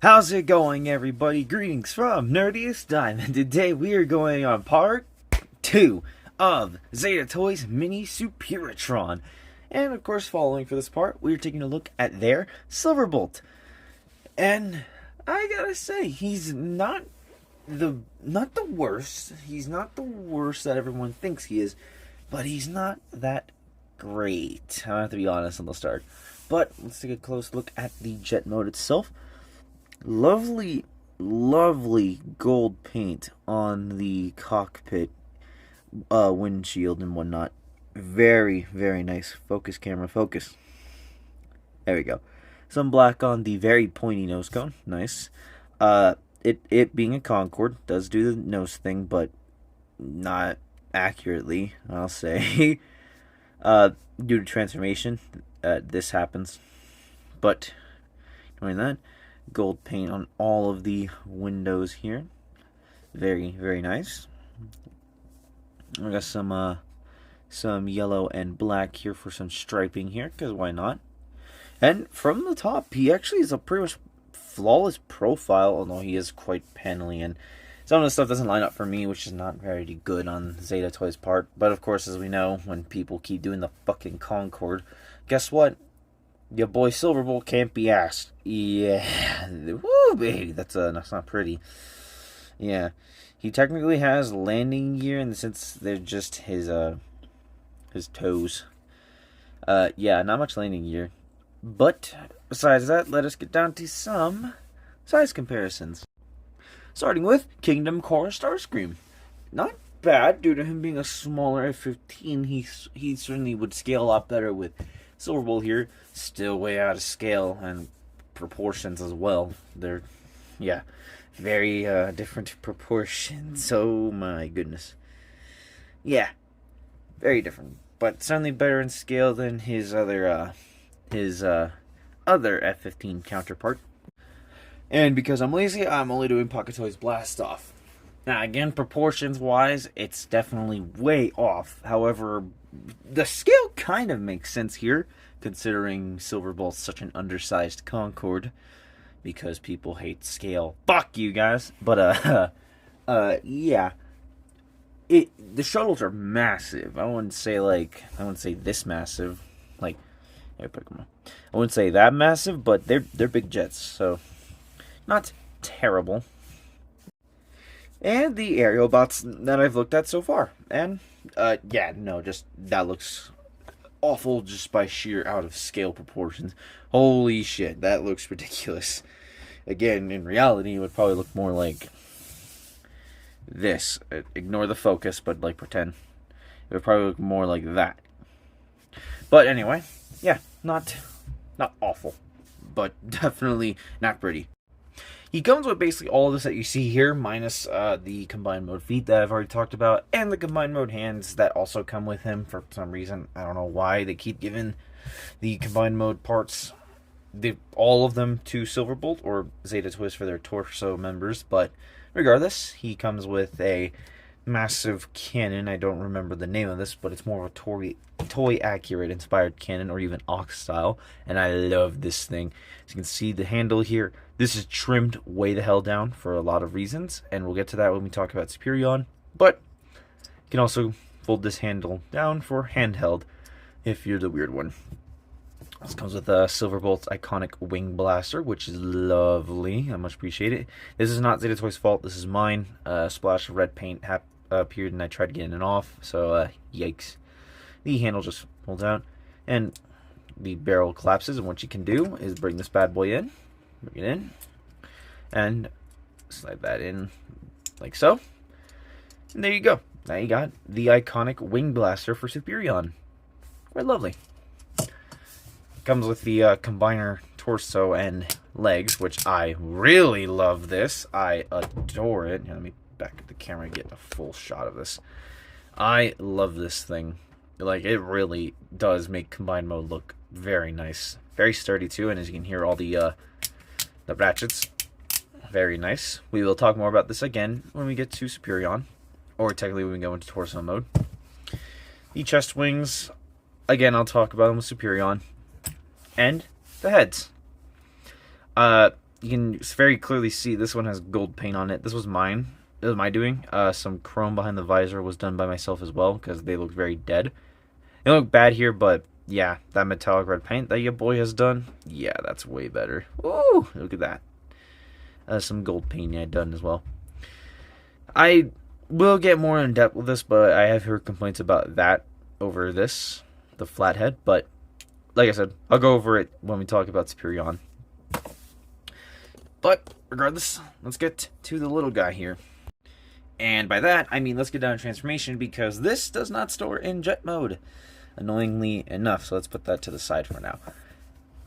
How's it going, everybody? Greetings from Nerdiest Diamond. Today we are going on part 2 of Zeta Toys Mini Superitron. And of course, following for this part, we are taking a look at their Silverbolt. And I gotta say, he's not the worst. He's not the worst that everyone thinks he is, but he's not that great. I have to be honest on the start. But let's take a close look at the jet mode itself. Lovely gold paint on the cockpit windshield and whatnot. Very nice. Focus, camera, focus. There we go. Some black on the very pointy nose cone. Nice. It being a Concorde does do the nose thing, but not accurately, I'll say. Due to transformation, this happens. But knowing that, gold paint on all of the windows here. Very nice. We got some yellow and black here for some striping here, because why not? And from the top, he actually is a pretty much flawless profile, although he is quite panelly, and some of the stuff doesn't line up for me, which is not very good on Zeta Toys' part. But of course, as we know, when people keep doing the fucking Concorde, guess what? Your boy Silverbolt can't be asked. Yeah. Woo, baby. That's not pretty. Yeah. He technically has landing gear in the sense they're just his toes. Yeah, not much landing gear. But besides that, let us get down to some size comparisons. Starting with Kingdom Core Starscream. Not bad, due to him being a smaller F-15. He certainly would scale a lot better with Silverbolt here. Still way out of scale and proportions as well. They're, yeah, very different proportions. Oh my goodness. Yeah, very different, but certainly better in scale than his other F-15 counterpart. And because I'm lazy, I'm only doing Pocket Toys Blast Off. Now again, proportions wise, it's definitely way off. However, the scale kind of makes sense here, considering Silverbolt's such an undersized Concorde, because people hate scale. Fuck you guys. But yeah, the shuttles are massive. I wouldn't say this massive. Like, I wouldn't say that massive, but they're big jets, so not terrible. And the aerial bots that I've looked at so far, and yeah, no, just that looks awful just by sheer out of scale proportions. Holy shit, that looks ridiculous. Again, in reality, it would probably look more like this. Ignore the focus, but like pretend. It would probably look more like that. But anyway, yeah, not awful, but definitely not pretty. He comes with basically all of this that you see here, minus the combined mode feet that I've already talked about, and the combined mode hands that also come with him for some reason. I don't know why they keep giving the combined mode parts, all of them, to Silverbolt or Zeta Toys for their torso members. But regardless, he comes with a massive cannon. I don't remember the name of this, but it's more of a toy accurate inspired cannon, or even Ox style, and I love this thing. As you can see, the handle here, this is trimmed way the hell down for a lot of reasons, and we'll get to that when we talk about Superion. But you can also fold this handle down for handheld if you're the weird one. This comes with a Silverbolt's iconic wing blaster, which is lovely. I much appreciate it. This is not Zeta Toys' fault. This is mine. A splash of red paint appeared, and I tried getting it off, so yikes. The handle just pulls out, and the barrel collapses, and what you can do is bring this bad boy in. Bring it in, and slide that in like so. And there you go. Now you got the iconic wing blaster for Superion. Quite lovely. Comes with the combiner torso and legs, which I really love this. I adore it. Here, let me back up the camera and get a full shot of this. I love this thing. Like, it really does make combined mode look very nice. Very sturdy too, and as you can hear, all the ratchets. Very nice. We will talk more about this again when we get to Superion, or technically when we go into torso mode. The chest wings, again, I'll talk about them with Superion. And the heads. you can very clearly see this one has gold paint on it. This was mine. It was my doing. Some chrome behind the visor was done by myself as well because they look very dead. They look bad here, but yeah, that metallic red paint that your boy has done, yeah, that's way better. Ooh, look at that. Some gold paint I done as well. I will get more in depth with this, but I have heard complaints about that over this, the flathead. But like I said, I'll go over it when we talk about Superion. But regardless, let's get to the little guy here. And by that, I mean let's get down to transformation because this does not store in jet mode, annoyingly enough. So let's put that to the side for now.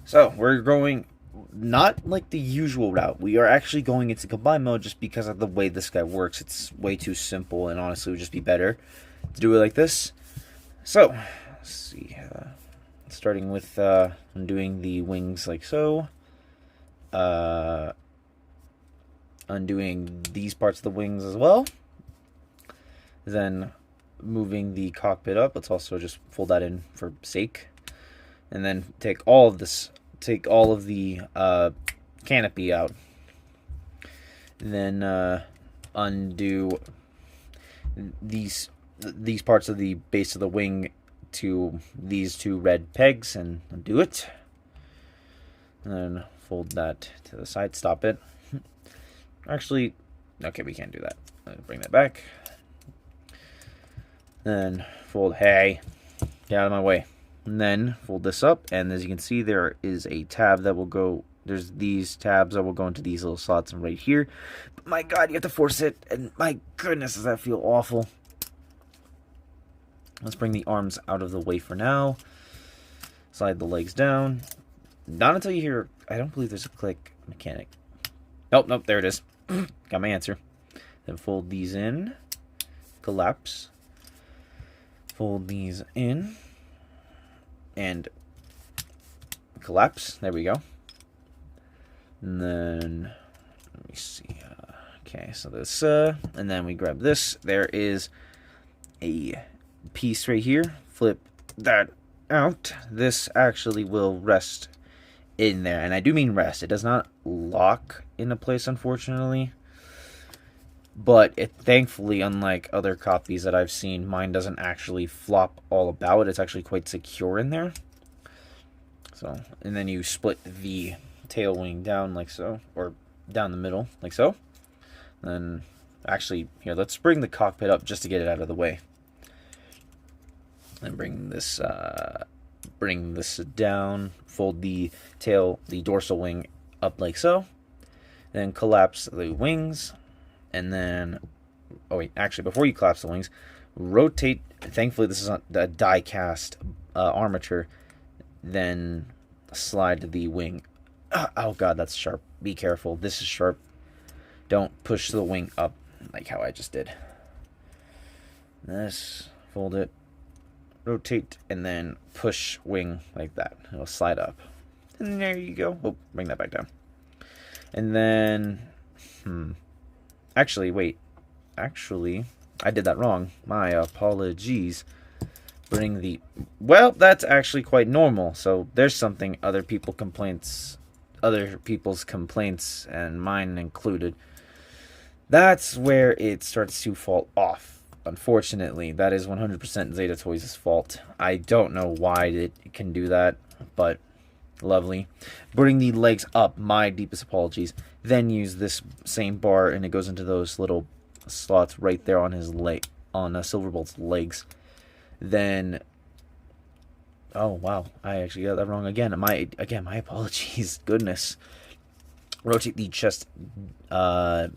So we're going not like the usual route. We are actually going into combine mode just because of the way this guy works. It's way too simple and honestly would just be better to do it like this. So let's see. Starting with undoing the wings like so. Undoing these parts of the wings as well. Then moving the cockpit up. Let's also just fold that in for sake. And then take all of this, take all of the canopy out. And then undo these parts of the base of the wing to these two red pegs and undo it. And then fold that to the side, stop it. Actually, okay, we can't do that. Bring that back. Then fold, hey, get out of my way. And then fold this up, and as you can see, there is a tab that will go, there's these tabs that will go into these little slots right here. But my God, you have to force it, and my goodness, does that feel awful. Let's bring the arms out of the way for now. Slide the legs down. Not until you hear, I don't believe there's a click mechanic. Nope, nope, there it is. Got my answer. Then fold these in. Collapse. Fold these in. And collapse. There we go. And then, let me see. Okay, so this, and then we grab this. There is a piece right here. Flip that out. This actually will rest in there, and I do mean rest. It does not lock into place, unfortunately, but it thankfully, unlike other copies that I've seen, mine doesn't actually flop all about. It's actually quite secure in there. So, and then you split the tail wing down like so, or down the middle like so. Then actually, here, let's bring the cockpit up just to get it out of the way. And bring this down, fold the tail, the dorsal wing up like so, then collapse the wings, and then, oh wait, actually before you collapse the wings, rotate, thankfully this is a die cast armature, then slide the wing, oh God, that's sharp, be careful, this is sharp, don't push the wing up like how I just did. This, fold it, rotate, and then push wing like that. It'll slide up. And there you go. Oh, bring that back down. And then, actually, wait. Actually, I did that wrong. My apologies. Bring the, well, that's actually quite normal. So there's something other people's complaints, and mine included. That's where it starts to fall off. Unfortunately, that is 100% Zeta Toys' fault. I don't know why it can do that, but lovely. Bring the legs up, my deepest apologies. Then use this same bar, and it goes into those little slots right there on his leg, on Silverbolt's legs. Then, oh wow, I actually got that wrong again. My apologies. Goodness. Rotate the chest down.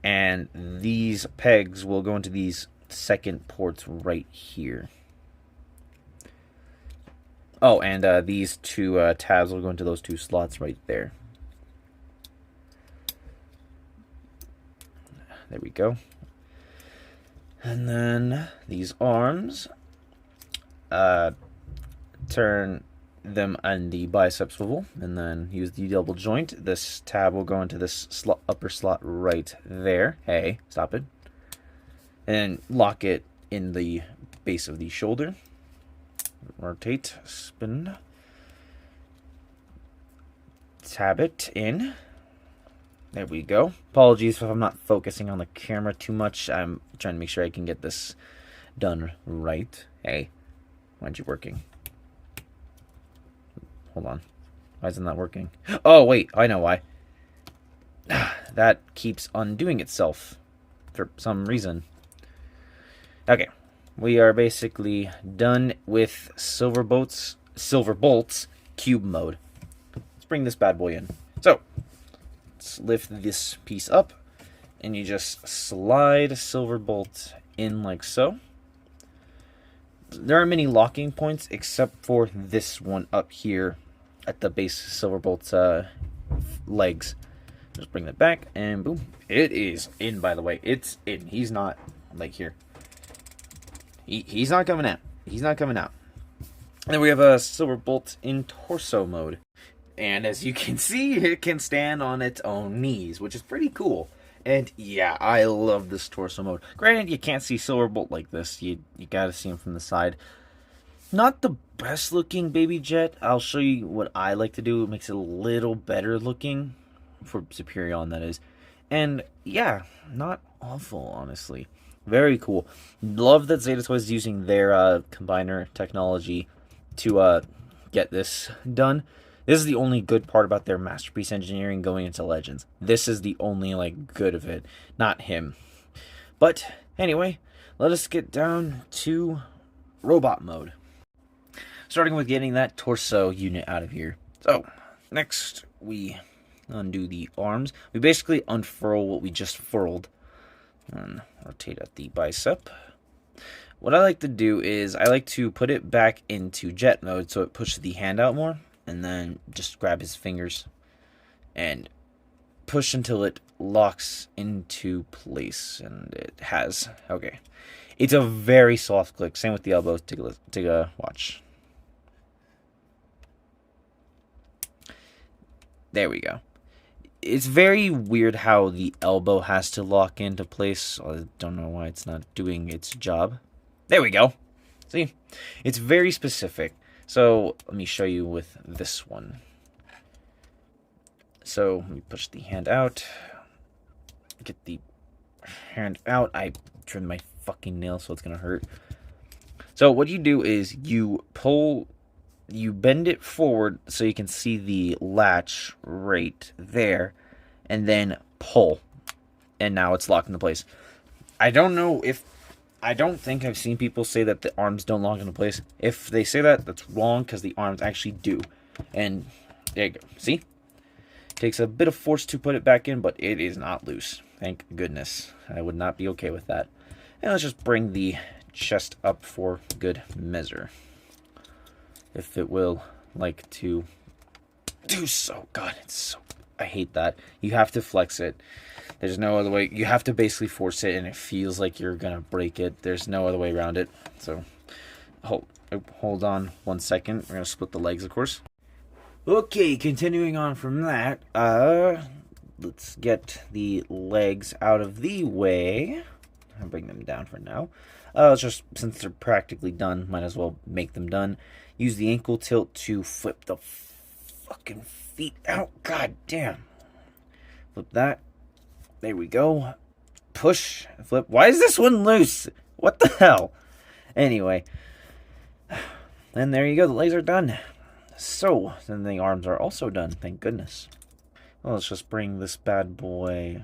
And these pegs will go into these second ports right here. Oh, and these two tabs will go into those two slots right there. There we go. And then these arms, turn them on the bicep swivel, and then use the double joint. This tab will go into this upper slot right there. Hey, stop it. And lock it in the base of the shoulder. Rotate, spin. tab it in. There we go. Apologies if I'm not focusing on the camera too much. I'm trying to make sure I can get this done right. Hey, why aren't you working? Hold on. Why isn't that working? Oh, wait. I know why. That keeps undoing itself for some reason. Okay. We are basically done with Silverbolt's cube mode. Let's bring this bad boy in. So, let's lift this piece up, and you just slide Silverbolt in like so. There are many locking points except for this one up here at the base of Silverbolt's legs. Just bring that back, and boom. It is in, by the way. It's in. He's not, like, here. He's not coming out. He's not coming out. And then we have a Silverbolt in torso mode. And as you can see, it can stand on its own knees, which is pretty cool. And yeah, I love this torso mode. Granted, you can't see Silverbolt like this. You gotta see him from the side. Not the best looking baby jet. I'll show you what I like to do. It makes it a little better looking. For Superion, that is. And yeah, not awful, honestly. Very cool. Love that Zeta Toys is using their combiner technology to get this done. This is the only good part about their Masterpiece engineering going into Legends. This is the only, like, good of it. Not him. But, anyway, let us get down to robot mode. Starting with getting that torso unit out of here. So, next we undo the arms. We basically unfurl what we just furled. And rotate at the bicep. What I like to do is I like to put it back into jet mode so it pushes the hand out more. And then just grab his fingers and push until it locks into place. And it has. Okay. It's a very soft click. Same with the elbow. Take a watch. There we go. It's very weird how the elbow has to lock into place. I don't know why it's not doing its job. There we go. See? It's very specific. So, let me show you with this one. So, let me push the hand out. Get the hand out. I trimmed my fucking nail, so it's going to hurt. So, what you do is you bend it forward so you can see the latch right there, and then pull. And now it's locked into place. I don't think I've seen people say that the arms don't lock into place. If they say that, that's wrong, because the arms actually do. And there you go. See? Takes a bit of force to put it back in, but it is not loose. Thank goodness. I would not be okay with that. And let's just bring the chest up for good measure. If it will like to do so. God, I hate that. You have to flex it. There's no other way. You have to basically force it, and it feels like you're going to break it. There's no other way around it. So, hold on 1 second. We're going to split the legs, of course. Okay, continuing on from that. Let's get the legs out of the way. I'll bring them down for now. It's just, since they're practically done, might as well make them done. Use the ankle tilt to flip the fucking feet out. God damn. Flip that. There we go. Push. Flip. Why is this one loose? What the hell? Anyway. And there you go. The legs are done. So, then the arms are also done. Thank goodness. Well, let's just bring this bad boy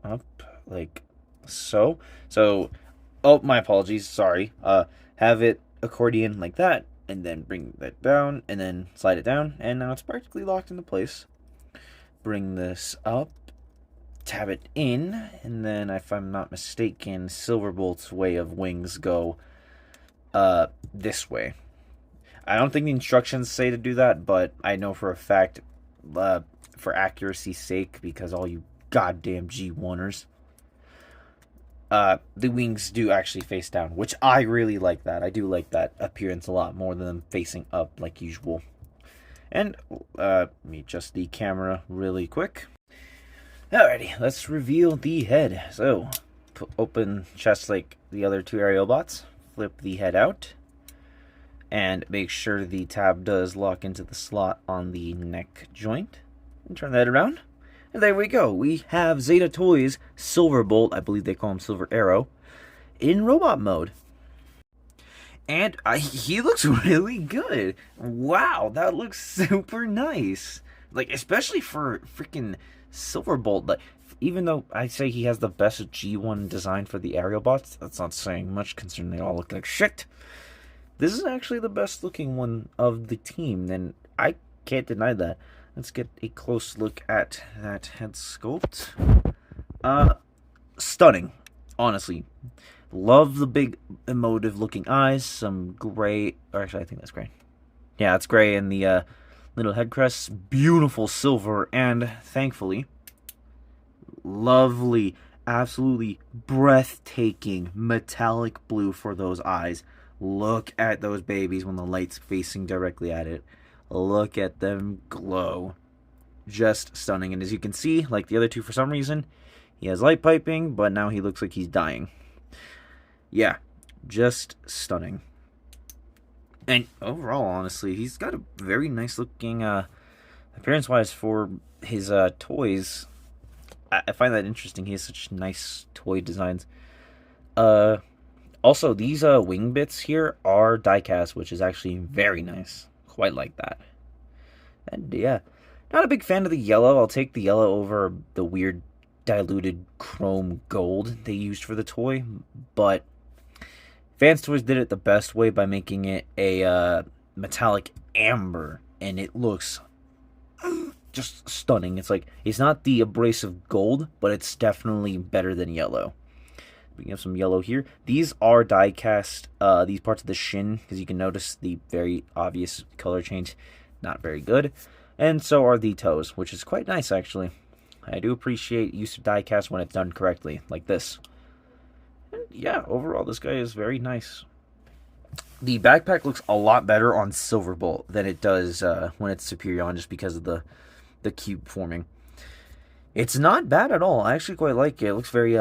up. Like so. So, oh, my apologies. Sorry. Have it accordion like that. And then bring that down. And then slide it down. And now it's practically locked into place. Bring this up. Tab it in, and then if I'm not mistaken, Silverbolt's way of wings go this way. I don't think the instructions say to do that, but I know for a fact, for accuracy's sake, because all you goddamn G1ers, the wings do actually face down, which I really like that. I do like that appearance a lot more than them facing up like usual. And let me adjust the camera really quick. Alrighty, let's reveal the head. So, open chest like the other two aerial bots. Flip the head out. And make sure the tab does lock into the slot on the neck joint. And turn that around. And there we go. We have Zeta Toys Silverbolt, I believe they call him Silver Arrow, in robot mode. And he looks really good. Wow, that looks super nice. Like, especially for freaking Silverbolt. Like, even though I say he has the best G1 design for the aerial bots, that's not saying much considering they all look like shit. This is actually the best looking one of the team, and I can't deny that. Let's get a close look at that head sculpt. Stunning, honestly. Love the big emotive looking eyes, some gray, or actually I think that's gray. Yeah, it's gray, and the little head crests, beautiful silver, and thankfully, lovely, absolutely breathtaking metallic blue for those eyes. Look at those babies when the light's facing directly at it. Look at them glow. Just stunning. And as you can see, like the other two for some reason, he has light piping, but now he looks like he's dying. Yeah, just stunning. And overall, honestly, he's got a very nice looking, appearance-wise for his toys. I find that interesting. He has such nice toy designs. Also, these wing bits here are die-cast, which is actually very nice. Quite like that. And yeah, not a big fan of the yellow. I'll take the yellow over the weird diluted chrome gold they used for the toy. But Vance Toys did it the best way by making it a metallic amber. And it looks just stunning. It's like, it's not the abrasive gold, but it's definitely better than yellow. We have some yellow here. These are die cast, these parts of the shin, because you can notice the very obvious color change. Not very good. And so are the toes, which is quite nice, actually. I do appreciate use of die cast when it's done correctly, like this. And yeah, overall, this guy is very nice. The backpack looks a lot better on Silverbolt than it does when it's Superion, just because of the cube forming. It's not bad at all. I actually quite like it. It looks very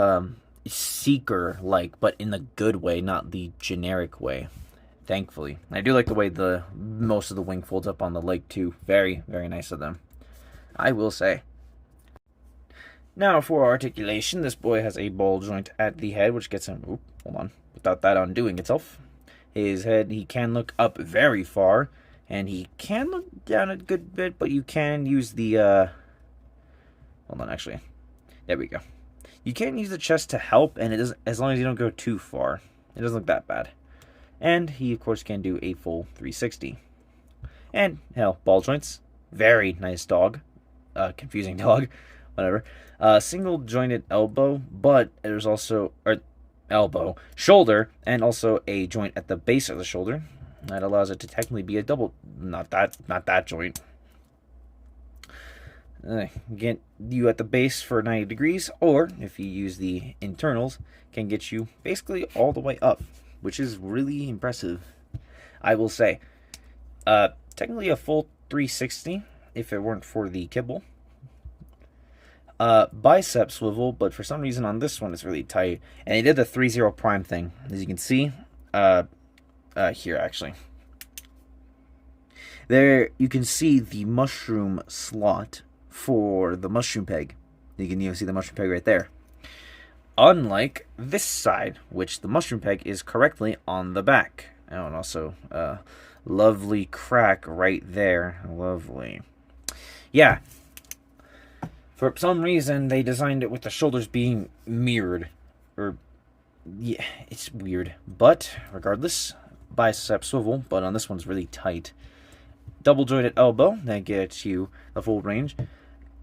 Seeker-like, but in the good way, not the generic way. Thankfully. I do like the way most of the wing folds up on the leg, too. Very, very nice of them, I will say. Now, for articulation, this boy has a ball joint at the head, which gets him... Oop, hold on. Without that undoing itself. His head, he can look up very far, and he can look down a good bit, but you can use the... Hold on, actually. There we go. You can use the chest to help, and it doesn't, as long as you don't go too far. It doesn't look that bad. And he, of course, can do a full 360. And, hell, ball joints. Very nice dog. Confusing dog. Whatever. Single jointed elbow, but there's also... elbow. Shoulder, and also a joint at the base of the shoulder. That allows it to technically be a double... Not that joint. Get you at the base for 90 degrees, or if you use the internals, can get you basically all the way up, which is really impressive, I will say. Technically a full 360 if it weren't for the kibble. Bicep swivel, but for some reason on this one it's really tight, and he did the 3-0 prime thing, as you can see. Here actually. There you can see the mushroom slot for the mushroom peg. You can even see the mushroom peg right there. Unlike this side, which the mushroom peg is correctly on the back. Oh, and also, lovely crack right there. Lovely. Yeah. For some reason, they designed it with the shoulders being mirrored. Or, yeah, it's weird. But, regardless, bicep swivel, but on this one's really tight. Double jointed elbow, that gets you the full range.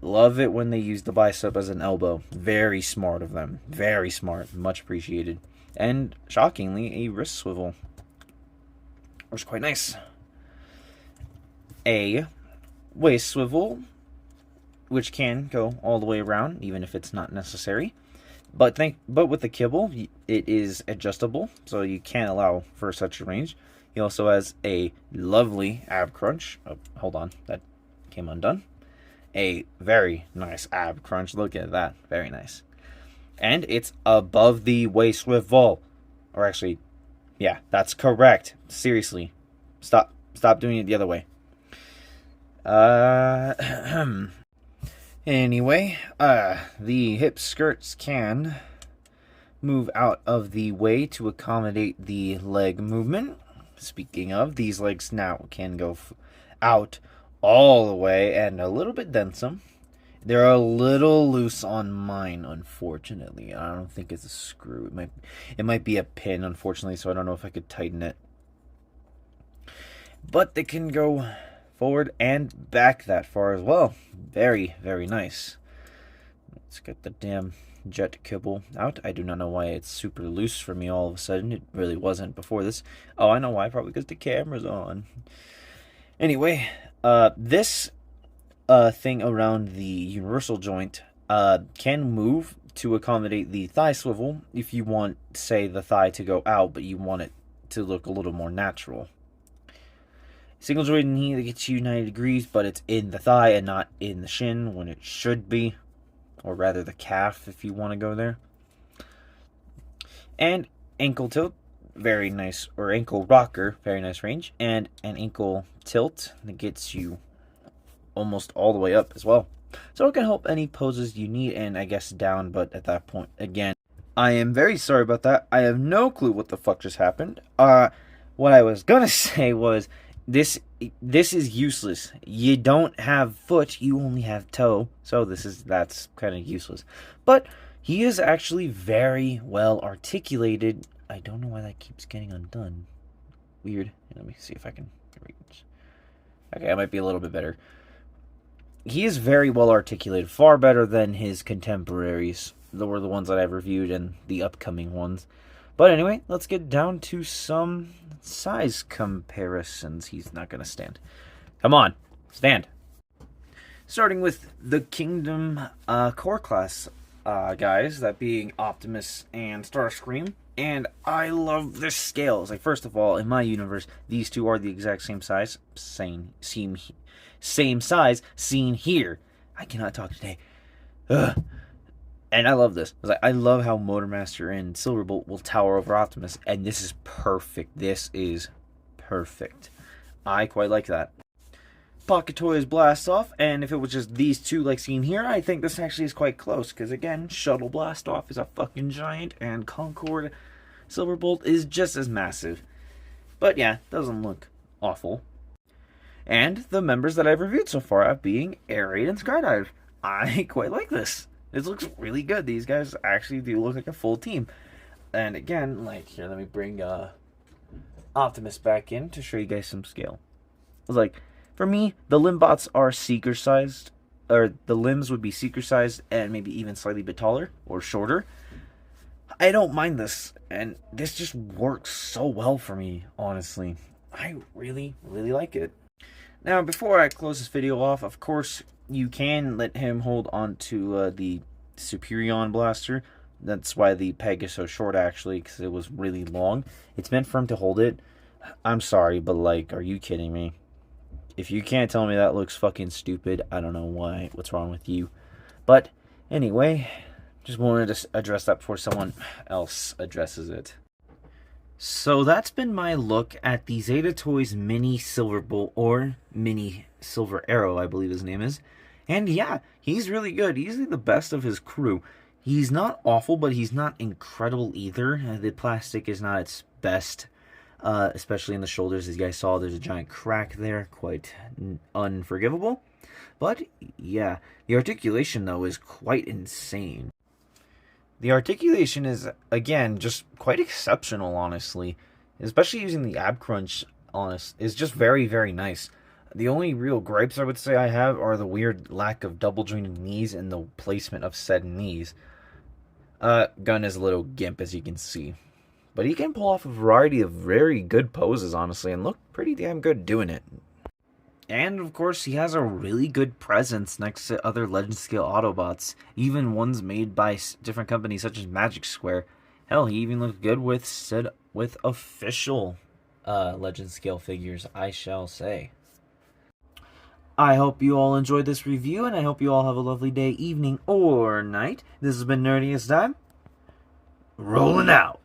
Love it when they use the bicep as an elbow. Very smart of them. Very smart. Much appreciated. And, shockingly, a wrist swivel. Which is quite nice. A waist swivel, which can go all the way around, even if it's not necessary. But with the kibble, it is adjustable, so you can allow for such a range. He also has a lovely ab crunch. Oh, hold on, that came undone. A very nice ab crunch. Look at that. Very nice. And it's above the waist swivel. Or actually, yeah, that's correct. Seriously. Stop doing it the other way. Anyway, the hip skirts can move out of the way to accommodate the leg movement. Speaking of, these legs now can go out all the way and a little bit then some. They're a little loose on mine, unfortunately. I don't think it's a screw. It might be a pin, unfortunately, so I don't know if I could tighten it. But they can go forward and back that far as well. Very, very nice. Let's get the damn jet kibble out. I do not know why it's super loose for me all of a sudden. It really wasn't before this. Oh, I know why. Probably because the camera's on. Anyway, this thing around the universal joint can move to accommodate the thigh swivel if you want, say, the thigh to go out, but you want it to look a little more natural. Single joint knee that gets you 90 degrees, but it's in the thigh and not in the shin when it should be. Or rather the calf if you want to go there. And ankle tilt, very nice. Or ankle rocker, very nice range. And an ankle tilt that gets you almost all the way up as well. So it can help any poses you need, and I guess down, but at that point, again, I am very sorry about that. I have no clue what the fuck just happened. What I was gonna say was, this is useless. You don't have foot, you only have toe. So that's kind of useless. But he is actually very well articulated. I don't know why that keeps getting undone. Weird. Let me see if I can reach. Okay, I might be a little bit better. He is very well articulated, far better than his contemporaries. Those were the ones that I've reviewed and the upcoming ones. But anyway, let's get down to some size comparisons. He's not going to stand. Come on, stand. Starting with the Kingdom core class guys, that being Optimus and Starscream. And I love their scales. Like, first of all, in my universe, these two are the exact same size. Same size seen here. I cannot talk today. Ugh. And I love this. I love how Motormaster and Silverbolt will tower over Optimus. And this is perfect. This is perfect. I quite like that. Pocket Toys Blast Off. And if it was just these two like seen here, I think this actually is quite close. Because again, Shuttle Blast Off is a fucking giant. And Concorde Silverbolt is just as massive. But yeah, doesn't look awful. And the members that I've reviewed so far being Air Raid and Skydive. I quite like this. This looks really good. These guys actually do look like a full team. And again, like, here, let me bring Optimus back in to show you guys some scale. Like, for me, the limbots are seeker-sized, or the limbs would be seeker-sized and maybe even slightly bit taller or shorter. I don't mind this, and this just works so well for me, honestly. I really, really like it. Now, before I close this video off, of course, you can let him hold on to the Superion blaster. That's why the peg is so short, actually, because it was really long. It's meant for him to hold it. I'm sorry, but, like, are you kidding me? If you can't tell me that looks fucking stupid, I don't know why. What's wrong with you? But, anyway, just wanted to address that before someone else addresses it. So that's been my look at the Zeta Toys Mini Silverbolt, or Mini Silver Arrow, I believe his name is. And yeah, he's really good. He's the best of his crew. He's not awful, but he's not incredible either. The plastic is not its best, especially in the shoulders. As you guys saw, there's a giant crack there, quite unforgivable. But yeah, the articulation, though, is quite insane. The articulation is, again, just quite exceptional, honestly. Especially using the ab crunch, is just very, very nice. The only real gripes I would say I have are the weird lack of double jointed knees and the placement of said knees. Gun is a little gimp, as you can see. But he can pull off a variety of very good poses, honestly, and look pretty damn good doing it. And, of course, he has a really good presence next to other Legend Scale Autobots, even ones made by different companies such as Magic Square. Hell, he even looked good with official Legend Scale figures, I shall say. I hope you all enjoyed this review, and I hope you all have a lovely day, evening, or night. This has been Nerdiest Time. Rolling out.